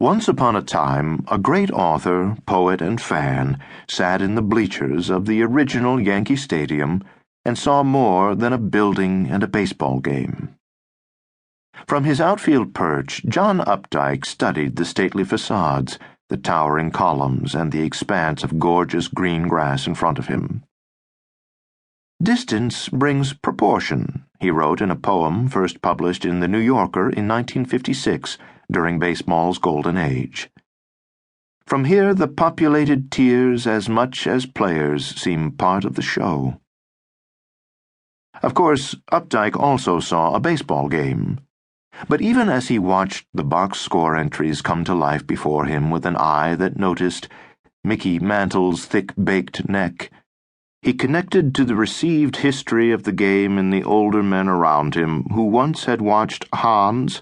Once upon a time, a great author, poet, and fan sat in the bleachers of the original Yankee Stadium and saw more than a building and a baseball game. From his outfield perch, John Updike studied the stately facades, the towering columns, and the expanse of gorgeous green grass in front of him. "Distance brings proportion," he wrote in a poem first published in The New Yorker in 1956 during baseball's golden age. "From here the populated tiers as much as players seem part of the show." Of course, Updike also saw a baseball game. But even as he watched the box score entries come to life before him with an eye that noticed Mickey Mantle's thick-baked neck, he connected to the received history of the game in the older men around him who once had watched Hans,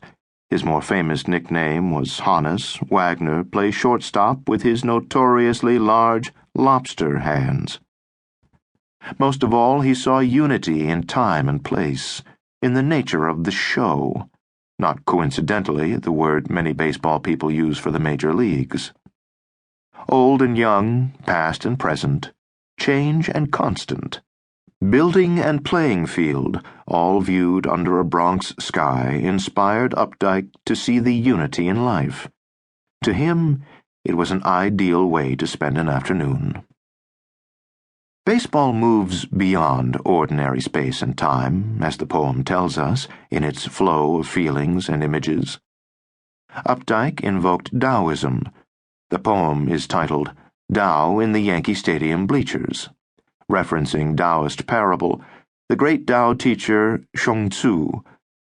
his more famous nickname was Hannes, Wagner, play shortstop with his notoriously large lobster hands. Most of all, he saw unity in time and place, in the nature of the show, not coincidentally the word many baseball people use for the major leagues. Old and young, past and present, change and constant, building and playing field, all viewed under a Bronx sky, inspired Updike to see the unity in life. To him, it was an ideal way to spend an afternoon. Baseball moves beyond ordinary space and time, as the poem tells us, in its flow of feelings and images. Updike invoked Taoism. The poem is titled Tao in the Yankee Stadium Bleachers, referencing Taoist parable, the great Tao teacher Shung Tzu,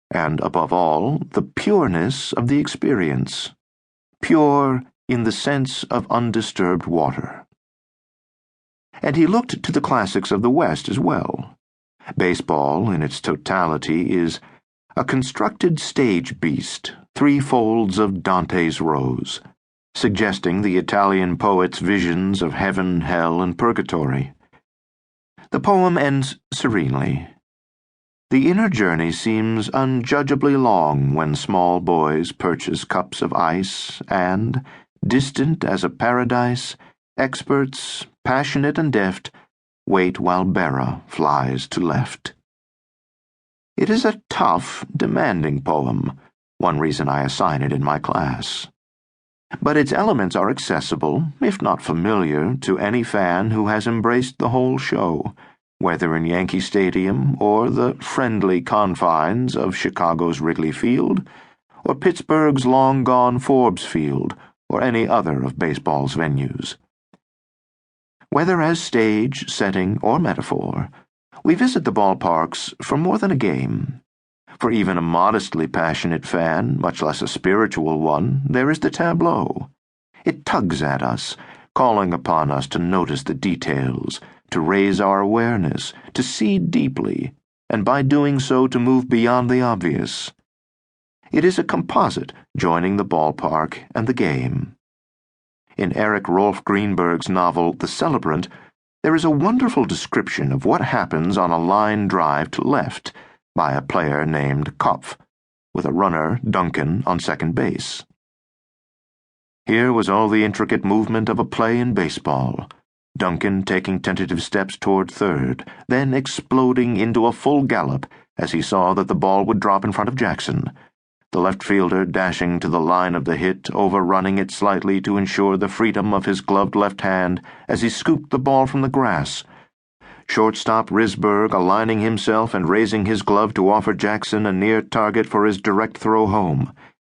and, above all, the pureness of the experience, pure in the sense of undisturbed water. And he looked to the classics of the West as well. Baseball, in its totality, is a constructed stage beast, three folds of Dante's Rose, suggesting the Italian poet's visions of heaven, hell, and purgatory. The poem ends serenely. The inner journey seems unjudgeably long when small boys purchase cups of ice and, distant as a paradise, experts, passionate and deft, wait while Bera flies to left. It is a tough, demanding poem, one reason I assign it in my class. But its elements are accessible, if not familiar, to any fan who has embraced the whole show, whether in Yankee Stadium or the friendly confines of Chicago's Wrigley Field, or Pittsburgh's long-gone Forbes Field, or any other of baseball's venues. Whether as stage, setting, or metaphor, we visit the ballparks for more than a game. For even a modestly passionate fan, much less a spiritual one, there is the tableau. It tugs at us, calling upon us to notice the details, to raise our awareness, to see deeply, and by doing so to move beyond the obvious. It is a composite joining the ballpark and the game. In Eric Rolf Greenberg's novel The Celebrant, there is a wonderful description of what happens on a line drive to left by a player named Kopf, with a runner, Duncan, on second base. Here was all the intricate movement of a play in baseball. Duncan taking tentative steps toward third, then exploding into a full gallop as he saw that the ball would drop in front of Jackson. The left fielder dashing to the line of the hit, overrunning it slightly to ensure the freedom of his gloved left hand as he scooped the ball from the grass. Shortstop Risberg aligning himself and raising his glove to offer Jackson a near target for his direct throw home.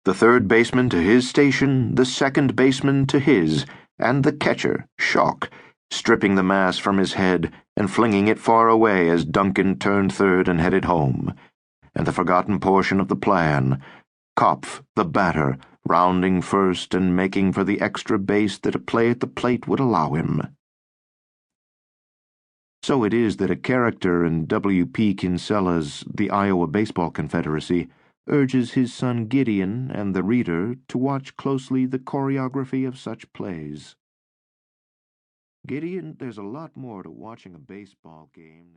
The third baseman to his station, the second baseman to his, and the catcher, Schock, stripping the mask from his head and flinging it far away as Duncan turned third and headed home. And the forgotten portion of the plan, Kopf, the batter, rounding first and making for the extra base that a play at the plate would allow him. So it is that a character in W.P. Kinsella's The Iowa Baseball Confederacy urges his son Gideon and the reader to watch closely the choreography of such plays. Gideon, there's a lot more to watching a baseball game.